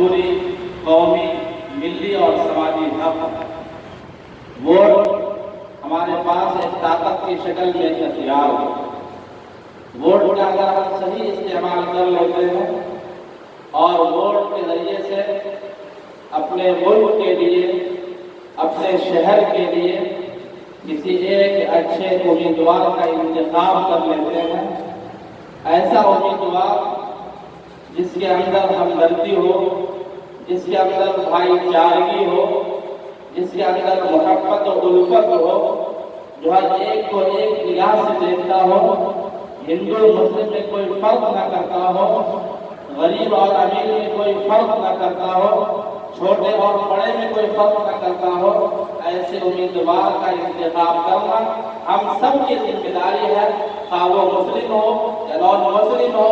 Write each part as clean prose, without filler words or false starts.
جمہوری، قومی، ملی اور سماجی حق۔ ووٹ ہمارے پاس ایک طاقت کی شکل میں ہتھیار ہے۔ ووٹ کا اگر ہم صحیح استعمال کر لیتے ہیں اور ووٹ کے ذریعے سے اپنے ملک کے لیے، اپنے شہر کے لیے کسی ایک اچھے امیدوار کا انتخاب کر لیتے ہیں، ایسا امیدوار جس کے اندر ہمدردی ہو، جس کے اندر بھائی چارگی ہو، جس کے اندر محبت و الفت ہو، جو ہر ایک کو ایک نگاہ سے دیکھتا ہو، ہندو مسلم میں کوئی فرق نہ کرتا ہو، غریب اور امیر میں کوئی فرق نہ کرتا ہو، چھوٹے اور بڑے میں کوئی فرق نہ کرتا ہو، ایسے امیدوار کا انتخاب کرنا ہم سب کی ذمہ داری ہے، خواہ وہ مسلم ہو یا نان مسلم ہو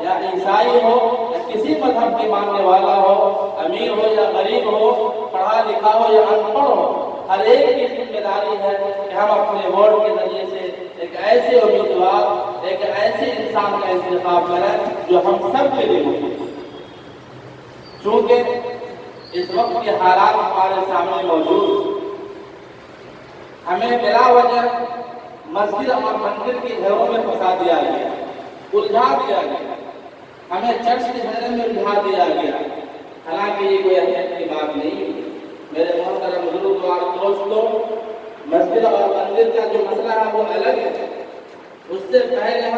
یا عیسائی ہو یا کسی مذہب کے ماننے والا ہو، امیر ہو یا غریب ہو، پڑھا لکھا ہو یا ان پڑھ ہو، ہر ایک کی ذمہ داری ہے کہ ہم اپنے ووٹ کے ذریعے سے ایک ایسے امیدوار، ایک ایسے انسان کا انتخاب کریں جو ہم سب کے لیے مفید ہو۔ چونکہ اس وقت کے حالات ہمارے سامنے موجود، ہمیں بلا وجہ مسجد اور مندر کے گھروں میں پھنسا دیا گیا، الجھا دیا گیا، ہمیں چرچ کے گھر میں الجھا دیا گیا، حالانکہ یہ کوئی اہمیت کی بات نہیں ہے۔ میرے محترم بزرگوں اور دوستوں، مسجد اور مندر کا جو مسئلہ ہے وہ الگ ہے، اس سے پہلے ہم